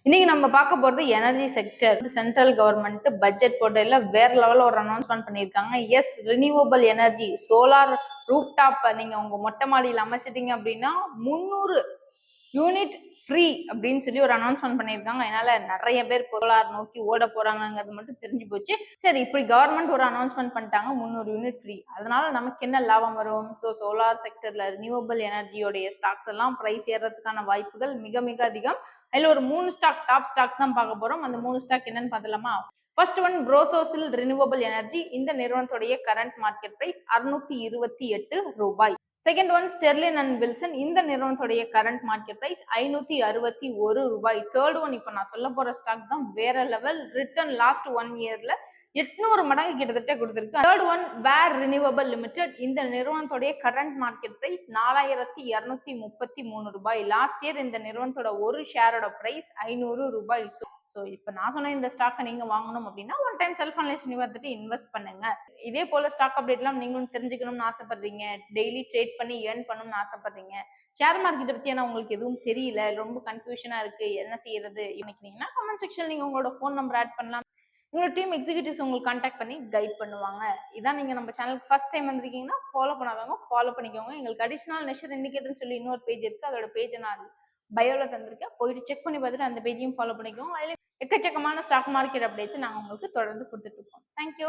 இன்னைக்கு நம்ம பார்க்க போறது energy sector. Central government budget போர்ட்ல வேற லெவல்ல ஒரு அனௌன்ஸ்மெண்ட் பண்ணியிருக்காங்க. Yes, renewable energy solar rooftop நீங்க உங்க மொட்டை மாடியில் அமைச்சிட்டீங்க அப்படின்னா 300 யூனிட் ஃப்ரீ அப்படின்னு சொல்லி ஒரு அனௌன்ஸ்மெண்ட் பண்ணியிருக்காங்க. அதனால நிறைய பேர் சோலார் நோக்கி ஓட போறாங்கிறது மட்டும் தெரிஞ்சு போச்சு. சரி, இப்படி கவர்மெண்ட் ஒரு அனௌன்ஸ்மெண்ட் பண்ணிட்டாங்க 300 யூனிட் ஃப்ரீ. அதனால நமக்கு என்ன லாபம் வரும்? ஸோ சோலார் செக்டர்ல ரினியூவபிள் எனர்ஜியோடைய ஸ்டாக்ஸ் எல்லாம் பிரைஸ் ஏறதுக்கான வாய்ப்புகள் மிக மிக அதிகம். அதுல ஒரு 3 ஸ்டாக் டாப் ஸ்டாக் தான் பார்க்க போறோம். அந்த 3 ஸ்டாக் என்னன்னு பார்த்தலாமா? ஃபர்ஸ்ட் ஒன் புரோசோசில் ரினியூவபிள் எனர்ஜி. இந்த நிறுவனத்துடைய கரண்ட் மார்க்கெட் பிரைஸ் 628 ரூபாய். Second one Sterling and Wilson. இந்த நிறுவனத்துடைய கரண்ட் மார்க்கெட் பிரைஸ் 561 ரூபாய். தேர்ட் ஒன் இப்போ நான் சொல்ல போற ஸ்டாக் தான் வேற லெவல். ரிட்டர்ன் லாஸ்ட் 1 இயர்ல 800 மடங்கு கிட்டத்தட்ட கொடுத்திருக்கு. தேர்ட் ஒன் வேர் ரினியூவபிள் லிமிடெட். இந்த நிறுவனத்துடைய கரண்ட் மார்க்கெட் பிரைஸ் 4233 ரூபாய். லாஸ்ட் இயர் இந்த நிறுவனத்தோட ஒரு ஷேரோட பிரைஸ் 500 ரூபாய். ஸோ இப்போ நான் சொன்ன இந்த ஸ்டாக்கை நீங்க வாங்கணும் அப்படின்னா ஒன் டைம் செல்ஃப் அனலைஸ் பண்ணி பார்த்துட்டு இன்வெஸ்ட் பண்ணுங்க. இதே போல ஸ்டாக் அப்டேட்லாம் நீங்களும் தெரிஞ்சுக்கணும்னு ஆசைப்படுறீங்க, டெய்லி ட்ரேட் பண்ணி ஏர்ன் பண்ணணும்னு ஆசைப்படுறீங்க, ஷேர் மார்க்கெட்டை பத்தி ஏன்னா உங்களுக்கு எதுவும் தெரியல, ரொம்ப கன்ஃபியூஷனா இருக்கு, என்ன செய்யறது நினைக்கிறீங்கன்னா கமெண்ட் செக்ஷன் நீங்க உங்களோட ஃபோன் நம்பர் ஆட் பண்ணலாம். உங்களோட டீம் எக்ஸிக்யூட்டிவ்ஸ் உங்களுக்கு கான்டாக்ட் பண்ணி கைட் பண்ணுவாங்க. இதான் நீங்க நம்ம சேனலுக்கு ஃபர்ஸ்ட் டைம் வந்திருக்கீங்கன்னா ஃபாலோ பண்ணாதவங்க ஃபாலோ பண்ணிக்கோங்க. எங்களுக்கு அடிஷனல் நெஷர் இண்டிகேட்டர்னு சொல்லி இன்னொரு பேஜ் இருக்கு. அதோட பேஜை நான் பயோல தந்திருக்கேன். போயிட்டு செக் பண்ணி பார்த்துட்டு அந்த பேஜையும் ஃபாலோ பண்ணிக்கோங்க. அதில் எக்கச்சக்கமான ஸ்டாக் மார்க்கெட் அப்டேட்ஸ் நாங்கள் உங்களுக்கு தொடர்ந்து கொடுத்துட்டு இருக்கோம். தேங்க்யூ.